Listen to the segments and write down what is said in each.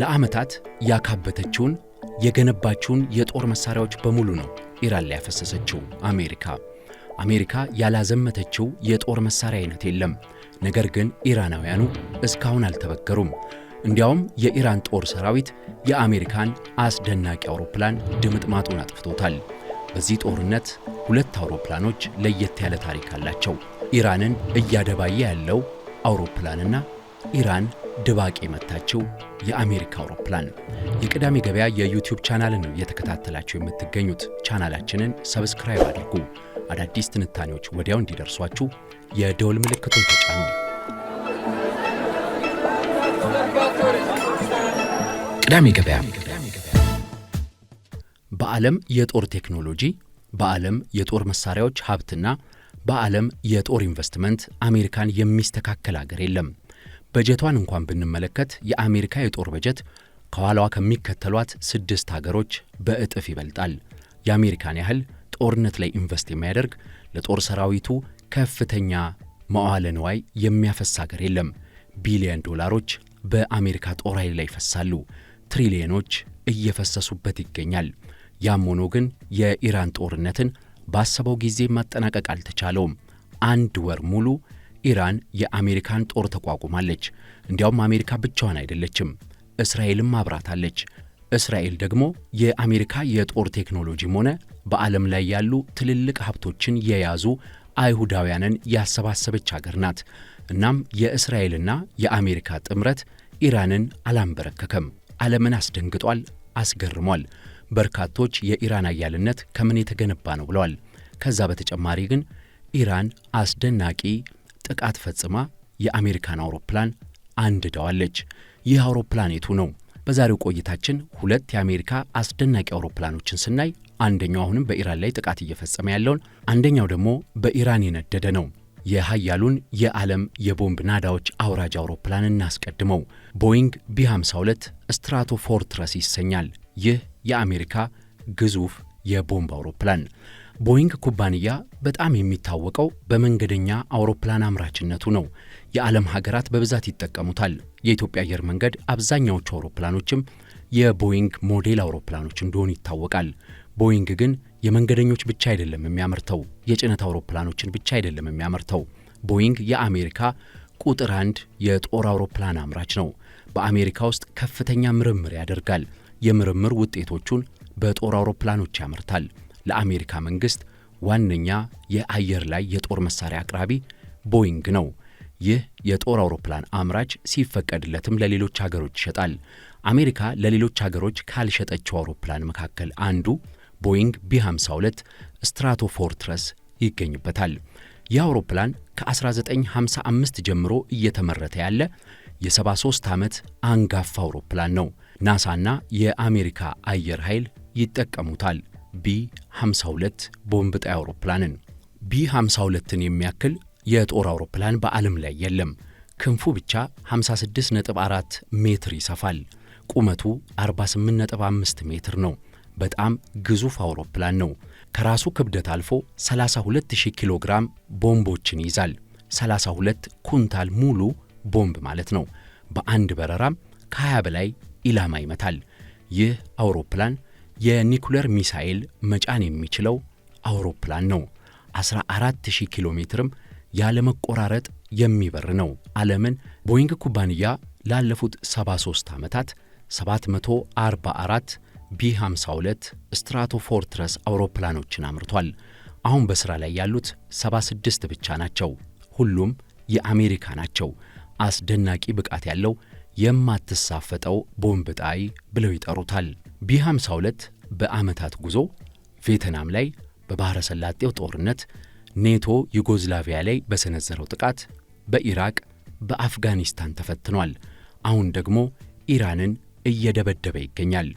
ለዓመታት ያካበተችውን የገነባችውን የጦር መሳሪያዎች በሙሉ ነው ኢራን ላይ ያፈሰሰችው አሜሪካ ያላዘመተችው የጦር መሳሪያ አይነት የለም። ነገር ግን ኢራናውያኑ እስካሁን አልተበገሩም። እንዲያውም የኢራን ጦር ሰራዊት የአሜሪካን አስደናቂ አውሮፕላን ድምጥማጡን አጥፍቶታል። በዚህ ጦርነት 2 አውሮፕላኖች ለየት ያለ ታሪክ አላቸው። ኢራንን እያደባየ ያለው አውሮፕላንና ኢራን ድባቅ የመታችው የአሜሪካ አውሮፕላን። የቅዳሜ ገበያ የዩቲዩብ ቻናልን ነው እየተከታተላችሁ የምትገኙት። ቻናላችንን ሰብስክራይብ አድርጉ። አዳዲስ ትንታኔዎች ወዲያው እንዲደርሷችሁ የደወል ምልክቱን ተጫኑ። ቅዳሜ ገበያ። በዓለም የጦር ቴክኖሎጂ፣ በዓለም የጦር መሳሪያዎች ሀብትና በዓለም የጦር ኢንቨስትመንት አሜሪካን የሚስተካከል አገር የለም። በጀቷን እንኳን ብንመለከት የአሜሪካ የጦር በጀት ከኋላዋ ከሚከተሏት 6 ሀገሮች በእጥፍ ይበልጣል። የአሜሪካን ያህል ጦርነት ላይ ኢንቨስት የሚያደርግ ለጦር ሰራዊቱ ከፍተኛ መዋዕለ ንዋይ የሚያፈስ ሀገር የለም። ቢሊዮን ዶላሮች በአሜሪካ ጦር ኃይል ላይ ይፈሳሉ። ትሪሊዮኖች እየፈሰሱበት ይገኛል። ያም ሆኖ ግን የኢራን ጦርነትን ባሰበው ጊዜ ማጠናቀቅ አልተቻለውም። 1 ወር ሙሉ ኢራን የአሜሪካን ጦር ተቋቁማለች። እንዲያውም አሜሪካ ብቻዋን አይደለችም፣ እስራኤልም አብራታለች። እስራኤል ደግሞ የአሜሪካ የጦር ቴክኖሎጂም ሆነ በዓለም ላይ ያሉ ትልልቅ ሀብቶችን የያዙ አይሁዳውያንን ያሰባሰበች ሀገር ናት። እናም የእስራኤልና የአሜሪካ ጥምረት ኢራንን አላንበረከከም። ዓለምን አስደንግጧል፣ አስገርሟል። በርካቶች የኢራን አያልነት ከምን የተገነባ ነው ብለዋል። ከዛ በተጨማሪ ግን ኢራን አስደናቂ ጥቃት ፈጽማ የአሜሪካን አውሮፕላን አንድደዋለች። ይህ አውሮፕላን የቱ ነው? በዛሬው ቆይታችን 2 የአሜሪካ አስደናቂ አውሮፕላኖችን ስናይ፣ አንደኛው አሁንም በኢራን ላይ ጥቃት እየፈጸመ ያለውን፣ አንደኛው ደግሞ በኢራን የነደደ ነው። የኃያሉን የዓለም የቦምብ ናዳዎች አውራጅ አውሮፕላን እናስቀድመው። ቦይንግ ቢ52 ስትራቶፎርትረስ ይሰኛል። ይህ የአሜሪካ ግዙፍ የቦምብ አውሮፕላን። ቦይንግ ኩባንያ በጣም የሚታወቀው በመንገደኛ አውሮፕላን አምራችነቱ ነው። የዓለም ሀገራት በብዛት ይጠቀሙታል። የኢትዮጵያ አየር መንገድ አብዛኛዎቹ አውሮፕላኖችም የቦይንግ ሞዴል አውሮፕላኖች እንደሆኑ ይታወቃል። ቦይንግ ግን የመንገደኞች ብቻ አይደለም የሚያመርተው፣ የጭነት አውሮፕላኖችን ብቻ አይደለም የሚያመርተው። ቦይንግ የአሜሪካ ቁጥር 1 የጦር አውሮፕላን አምራች ነው። በአሜሪካ ውስጥ ከፍተኛ ምርምር ያደርጋል። የምርምር ውጤቶቹን በጦር አውሮፕላኖች ያመርታል። ለአሜሪካ መንግስት ዋነኛ የአየር ላይ የጦር መሳሪያ አቅራቢ ቦይንግ ነው። ይህ የጦር አውሮፕላን አምራች ሲፈቀድለትም ለሌሎች ሀገሮች ይሸጣል። አሜሪካ ለሌሎች ሀገሮች ካልሸጠችው አውሮፕላን መካከል አንዱ ቦይንግ ቢ52 ስትራቶፎርትረስ ይገኝበታል። ይህ አውሮፕላን ከ1955 ጀምሮ እየተመረተ ያለ የ73 ዓመት አንጋፋ አውሮፕላን ነው። ናሳና የአሜሪካ አየር ኃይል ይጠቀሙታል። ቢ52 ቦምብ ጣይ አውሮፕላንን። ቢ52ን የሚያክል የጦር አውሮፕላን በዓለም ላይ የለም። ክንፉ ብቻ 56.4 ሜትር ይሰፋል። ቁመቱ 48.5 ሜትር ነው። በጣም ግዙፍ አውሮፕላን ነው። ከራሱ ክብደት አልፎ 32000 ኪሎ ግራም ቦምቦችን ይይዛል። 32 ኩንታል ሙሉ ቦምብ ማለት ነው። በአንድ በረራም ከ20 በላይ ኢላማ ይመታል። ይህ አውሮፕላን የኒኩለር ሚሳኤል መጫን የሚችለው አውሮፕላን ነው። 14000 ኪሎ ሜትርም ያለመቆራረጥ የሚበር ነው። ዓለምን ቦይንግ ኩባንያ ላለፉት 73 ዓመታት 744 ቢ52 ስትራቶፎርትረስ አውሮፕላኖችን አምርቷል። አሁን በሥራ ላይ ያሉት 76 ብቻ ናቸው። ሁሉም የአሜሪካ ናቸው። አስደናቂ ብቃት ያለው የማትሳፈጠው ቦምብ ጣይ ብለው ይጠሩታል። ቢ52 በዓመታት ጉዞ ቬትናም ላይ በባሕረ ሰላጤው ጦርነት፣ ኔቶ ዩጎዝላቪያ ላይ በሰነዘረው ጥቃት፣ በኢራቅ በአፍጋኒስታን ተፈትኗል። አሁን ደግሞ ኢራንን እየደበደበ ይገኛል።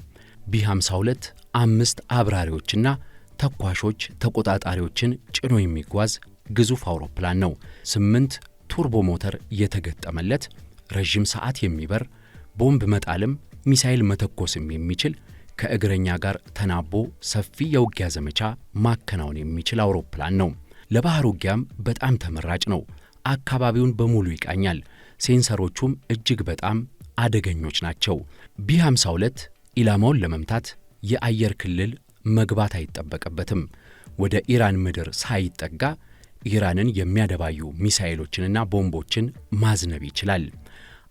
ቢ52 5 አብራሪዎችና ተኳሾች ተቆጣጣሪዎችን ጭኖ የሚጓዝ ግዙፍ አውሮፕላን ነው። 8 ቱርቦ ሞተር የተገጠመለት፣ ረዥም ሰዓት የሚበር፣ ቦምብ መጣልም ሚሳኤል መተኮስም የሚችል፣ ከእግረኛ ጋር ተናቦ ሰፊ የውጊያ ዘመቻ ማከናወን የሚችል አውሮፕላን ነው። ለባህር ውጊያም በጣም ተመራጭ ነው። አካባቢውን በሙሉ ይቃኛል። ሴንሰሮቹም እጅግ በጣም አደገኞች ናቸው። ቢ52 ኢላማውን ለመምታት የአየር ክልል መግባት አይጠበቅበትም። ወደ ኢራን ምድር ሳይጠጋ ኢራንን የሚያደባዩ ሚሳኤሎችንና ቦምቦችን ማዝነብ ይችላል።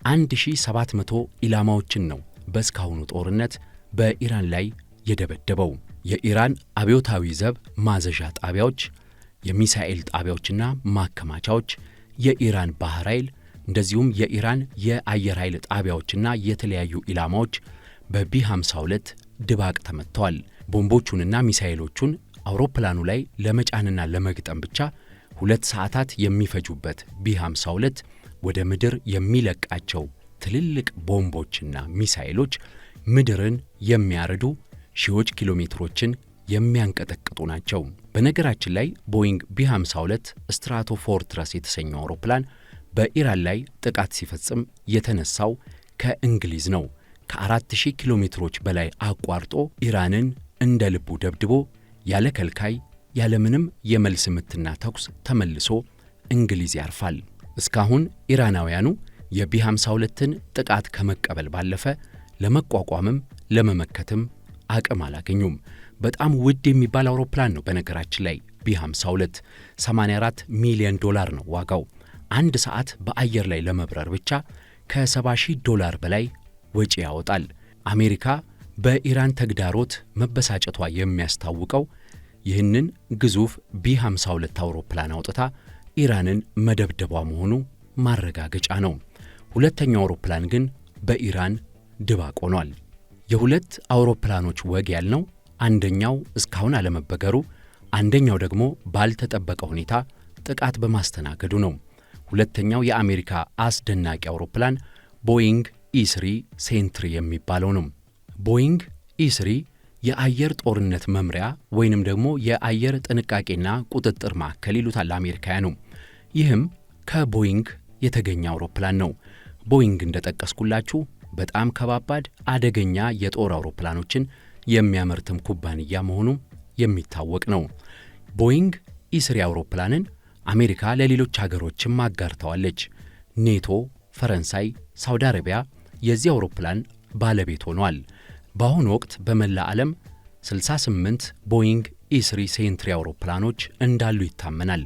1700 ኢላማዎችን ነው በእስካሁኑ ጦርነት በኢራን ላይ የደበደበው። የኢራን አብዮታዊ ዘብ ማዘዣ ጣቢያዎች፣ የሚሳኤል ጣቢያዎችና ማከማቻዎች፣ የኢራን ባህር ኃይል እንደዚሁም የኢራን የአየር ኃይል ጣቢያዎችና የተለያዩ ኢላማዎች በቢ52 ድባቅ ተመትተዋል። ቦምቦቹንና ሚሳኤሎቹን አውሮፕላኑ ላይ ለመጫንና ለመግጠም ብቻ 2 ሰዓታት የሚፈጁበት ቢ52 ወደ ምድር የሚለቃቸው ትልልቅ ቦምቦችና ሚሳኤሎች ምድርን የሚያርዱ ሺዎች ኪሎ ሜትሮችን የሚያንቀጠቅጡ ናቸው። በነገራችን ላይ ቦይንግ ቢ52 ስትራቶፎርትረስ የተሰኘው አውሮፕላን በኢራን ላይ ጥቃት ሲፈጽም የተነሳው ከእንግሊዝ ነው። ከ4000 ኪሎ ሜትሮች በላይ አቋርጦ ኢራንን እንደ ልቡ ደብድቦ ያለ ከልካይ ያለምንም የመልስ ምትና ተኩስ ተመልሶ እንግሊዝ ያርፋል። እስካሁን ኢራናውያኑ የቢ52ን ጥቃት ከመቀበል ባለፈ ለመቋቋምም ለመመከትም አቅም አላገኙም። በጣም ውድ የሚባል አውሮፕላን ነው። በነገራችን ላይ ቢ52 $84 ሚሊዮን ነው ዋጋው። አንድ ሰዓት በአየር ላይ ለመብረር ብቻ $70,000 በላይ ወጪ ያወጣል። አሜሪካ በኢራን ተግዳሮት መበሳጨቷ የሚያስታውቀው ይህንን ግዙፍ ቢ52 አውሮፕላን አውጥታ ኢራንን መደብደቧ መሆኑ ማረጋገጫ ነው። ሁለተኛው አውሮፕላን ግን በኢራን ድባቅ ሆኗል። የሁለት አውሮፕላኖች ወግ ያልነው አንደኛው እስካሁን አለመበገሩ፣ አንደኛው ደግሞ ባልተጠበቀ ሁኔታ ጥቃት በማስተናገዱ ነው። ሁለተኛው የአሜሪካ አስደናቂ አውሮፕላን ቦይንግ ኢ3 ሴንትሪ የሚባለው ነው። ቦይንግ ኢ3 የአየር ጦርነት መምሪያ ወይንም ደግሞ የአየር ጥንቃቄና ቁጥጥር ማዕከል ይሉታል አሜሪካውያኑ። ይህም ከቦይንግ የተገኘ አውሮፕላን ነው። ቦይንግ እንደጠቀስኩላችሁ በጣም ከባባድ አደገኛ የጦር አውሮፕላኖችን የሚያመርትም ኩባንያ መሆኑ የሚታወቅ ነው። ቦይንግ ኢ3 አውሮፕላንን አሜሪካ ለሌሎች ሀገሮችም አጋርተዋለች። ኔቶ፣ ፈረንሳይ፣ ሳውዲ አረቢያ የዚህ አውሮፕላን ባለቤት ሆኗል። በአሁኑ ወቅት በመላ ዓለም 68 ቦይንግ ኢ3 ሴንትሪ አውሮፕላኖች እንዳሉ ይታመናል።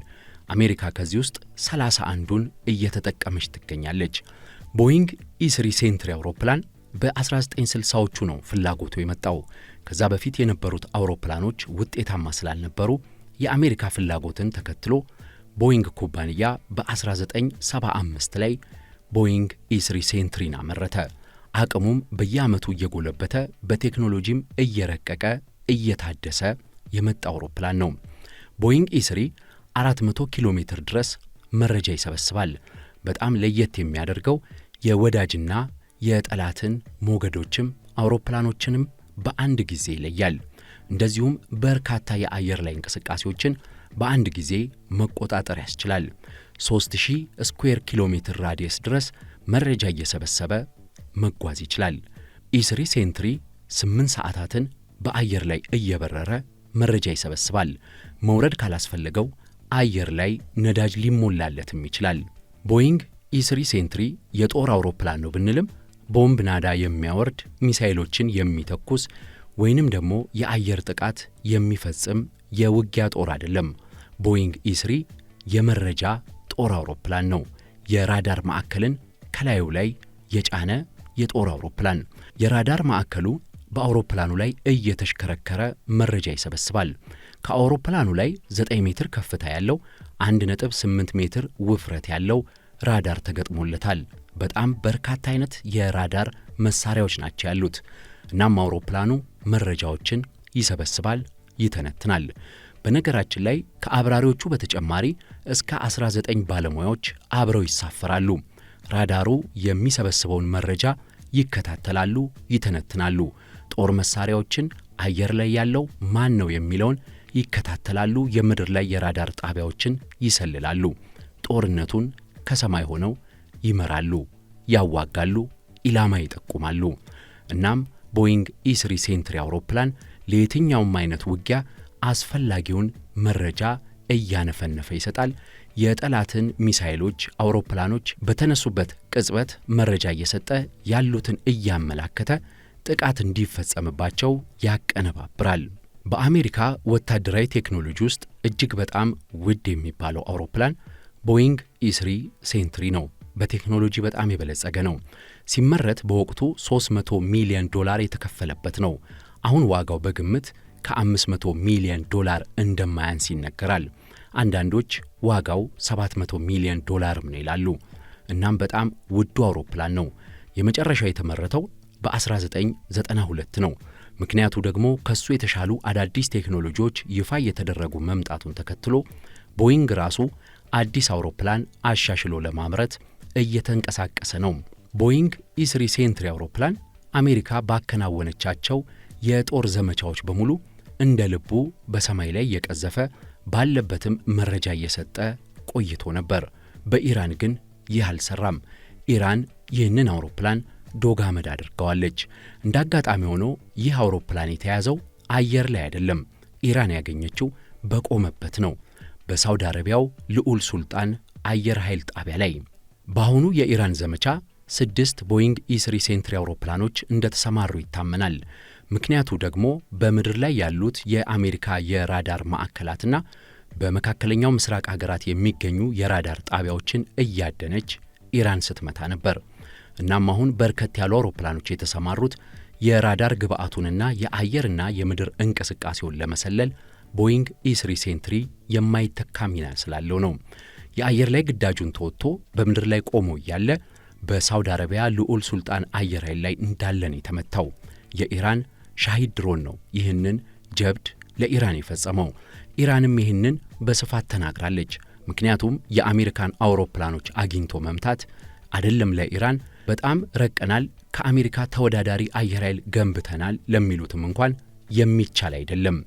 አሜሪካ ከዚህ ውስጥ 31ዱን እየተጠቀመች ትገኛለች። ቦይንግ ኢ3 ሴንትሪ አውሮፕላን በ1960ዎቹ ነው ፍላጎቱ የመጣው። ከዛ በፊት የነበሩት አውሮፕላኖች ውጤታማ ስላልነበሩ የአሜሪካ ፍላጎትን ተከትሎ ቦይንግ ኩባንያ በ1975 ላይ ቦይንግ ኢ3 ሴንትሪን አመረተ። አቅሙም በየዓመቱ እየጎለበተ በቴክኖሎጂም እየረቀቀ እየታደሰ የመጣ አውሮፕላን ነው። ቦይንግ ኢ3 400 ኪሎ ሜትር ድረስ መረጃ ይሰበስባል። በጣም ለየት የሚያደርገው የወዳጅና የጠላትን ሞገዶችም አውሮፕላኖችንም በአንድ ጊዜ ይለያል። እንደዚሁም በርካታ የአየር ላይ እንቅስቃሴዎችን በአንድ ጊዜ መቆጣጠር ያስችላል። 3000 ስኩዌር ኪሎ ሜትር ራዲየስ ድረስ መረጃ እየሰበሰበ መጓዝ ይችላል። ኢ3 ሴንትሪ 8 ሰዓታትን በአየር ላይ እየበረረ መረጃ ይሰበስባል። መውረድ ካላስፈለገው አየር ላይ ነዳጅ ሊሞላለትም ይችላል። ቦይንግ ኢ3 ሴንትሪ የጦር አውሮፕላን ነው ብንልም ቦምብ ናዳ የሚያወርድ ሚሳኤሎችን የሚተኩስ ወይንም ደግሞ የአየር ጥቃት የሚፈጽም የውጊያ ጦር አይደለም። ቦይንግ ኢ3 የመረጃ ጦር አውሮፕላን ነው። የራዳር ማዕከልን ከላዩ ላይ የጫነ የጦር አውሮፕላን። የራዳር ማዕከሉ በአውሮፕላኑ ላይ እየተሽከረከረ መረጃ ይሰበስባል። ከአውሮፕላኑ ላይ 9 ሜትር ከፍታ ያለው 1.8 ሜትር ውፍረት ያለው ራዳር ተገጥሞለታል። በጣም በርካታ አይነት የራዳር መሳሪያዎች ናቸው ያሉት። እናም አውሮፕላኑ መረጃዎችን ይሰበስባል፣ ይተነትናል። በነገራችን ላይ ከአብራሪዎቹ በተጨማሪ እስከ 19 ባለሙያዎች አብረው ይሳፈራሉ። ራዳሩ የሚሰበስበውን መረጃ ይከታተላሉ፣ ይተነትናሉ። ጦር መሳሪያዎችን አየር ላይ ያለው ማን ነው የሚለውን ይከታተላሉ። የምድር ላይ የራዳር ጣቢያዎችን ይሰልላሉ። ጦርነቱን ከሰማይ ሆነው ይመራሉ፣ ያዋጋሉ፣ ኢላማ ይጠቁማሉ። እናም ቦይንግ ኢ3 ሴንትሪ አውሮፕላን ለየትኛውም አይነት ውጊያ አስፈላጊውን መረጃ እያነፈነፈ ይሰጣል። የጠላትን ሚሳኤሎች፣ አውሮፕላኖች በተነሱበት ቅጽበት መረጃ እየሰጠ ያሉትን እያመላከተ ጥቃት እንዲፈጸምባቸው ያቀነባብራል። በአሜሪካ ወታደራዊ ቴክኖሎጂ ውስጥ እጅግ በጣም ውድ የሚባለው አውሮፕላን ቦይንግ E3 ሴንትሪ ነው። በቴክኖሎጂ በጣም የበለጸገ ነው። ሲመረት በወቅቱ $300 ሚሊዮን የተከፈለበት ነው። አሁን ዋጋው በግምት ከ$500 ሚሊዮን እንደማያንስ ይነገራል። አንዳንዶች ዋጋው $700 ሚሊዮን ነው ይላሉ። እናም በጣም ውዱ አውሮፕላን ነው። የመጨረሻው የተመረተው በ1992 ነው። ምክንያቱ ደግሞ ከሱ የተሻሉ አዳዲስ ቴክኖሎጂዎች ይፋ የተደረጉ መምጣቱን ተከትሎ ቦይንግ ራሱ አዲስ አውሮፕላን አሻሽሎ ለማምረት እየተንቀሳቀሰ ነው። ቦይንግ E3 ሴንትሪ አውሮፕላን አሜሪካ ባከናወነቻቸው የጦር ዘመቻዎች በሙሉ እንደ ልቡ በሰማይ ላይ የቀዘፈ ባለበትም መረጃ እየሰጠ ቆይቶ ነበር። በኢራን ግን ይህ አልሰራም። ኢራን ይህንን አውሮፕላን ዶግ አመድ አድርገዋለች። እንዳጋጣሚ ሆኖ ይህ አውሮፕላን የተያዘው አየር ላይ አይደለም። ኢራን ያገኘችው በቆመበት ነው። በሳውዲ አረቢያው ልዑል ሱልጣን አየር ኃይል ጣቢያ ላይ። በአሁኑ የኢራን ዘመቻ 6 ቦይንግ E3 ሴንትሪ አውሮፕላኖች እንደተሰማሩ ይታመናል። ምክንያቱ ደግሞ በምድር ላይ ያሉት የአሜሪካ የራዳር ማዕከላትና በመካከለኛው ምስራቅ ሀገራት የሚገኙ የራዳር ጣቢያዎችን እያደነች ኢራን ስትመታ ነበር። እናም አሁን በርከት ያሉ አውሮፕላኖች የተሰማሩት የራዳር ግብአቱንና የአየርና የምድር እንቅስቃሴውን ለመሰለል ቦይንግ E3 ሴንትሪ የማይተካ ሚና ስላለው ነው። የአየር ላይ ግዳጁን ተወጥቶ በምድር ላይ ቆሞ እያለ በሳውዲ አረቢያ ልዑል ሱልጣን አየር ኃይል ላይ እንዳለን የተመታው የኢራን ሻሂድ ድሮን ነው ይህንን ጀብድ ለኢራን የፈጸመው። ኢራንም ይህንን በስፋት ተናግራለች። ምክንያቱም የአሜሪካን አውሮፕላኖች አግኝቶ መምታት አይደለም ለኢራን በጣም ረቀናል፣ ከአሜሪካ ተወዳዳሪ አየር ኃይል ገንብተናል ለሚሉትም እንኳን የሚቻል አይደለም።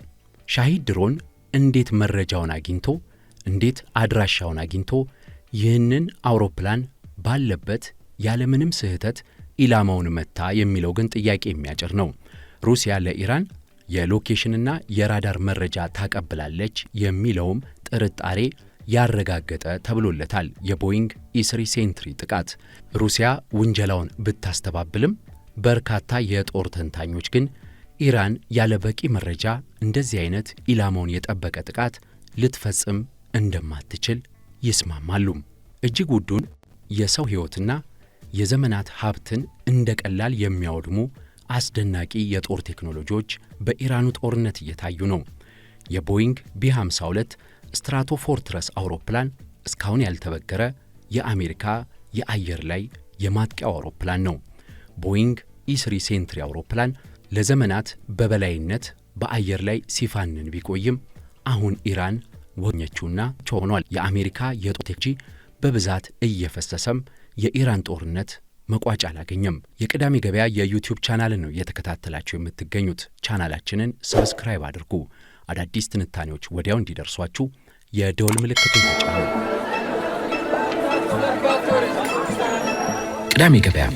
ሻሂድ ድሮን እንዴት መረጃውን አግኝቶ እንዴት አድራሻውን አግኝቶ ይህንን አውሮፕላን ባለበት ያለምንም ስህተት ኢላማውን መታ የሚለው ግን ጥያቄ የሚያጭር ነው። ሩሲያ ለኢራን የሎኬሽንና የራዳር መረጃ ታቀብላለች የሚለውም ጥርጣሬ ያረጋገጠ ተብሎለታል። የቦይንግ E3 ሴንትሪ ጥቃት ሩሲያ ውንጀላውን ብታስተባብልም በርካታ የጦር ተንታኞች ግን ኢራን ያለ በቂ መረጃ እንደዚህ አይነት ኢላማውን የጠበቀ ጥቃት ልትፈጽም እንደማትችል ይስማማሉ። እጅግ ውዱን የሰው ሕይወትና የዘመናት ሀብትን እንደ ቀላል የሚያወድሙ አስደናቂ የጦር ቴክኖሎጂዎች በኢራኑ ጦርነት እየታዩ ነው። የቦይንግ B-52 ስትራቶፎርትረስ አውሮፕላን እስካሁን ያልተበገረ የአሜሪካ የአየር ላይ የማጥቂያ አውሮፕላን ነው። ቦይንግ E3 ሴንትሪ አውሮፕላን ለዘመናት በበላይነት በአየር ላይ ሲፋንን ቢቆይም አሁን ኢራን ወኘችውና ሆኗል። የአሜሪካ የጦር ቴክኖሎጂ በብዛት እየፈሰሰም የኢራን ጦርነት መቋጫ አላገኘም። የቅዳሜ ገበያ የዩቲዩብ ቻናልን ነው እየተከታተላችሁ የምትገኙት። ቻናላችንን ሰብስክራይብ አድርጉ። አዳዲስ ትንታኔዎች ወዲያው እንዲደርሷችሁ የደወል ምልክቱን ተጫኑ። ቅዳሜ ገበያ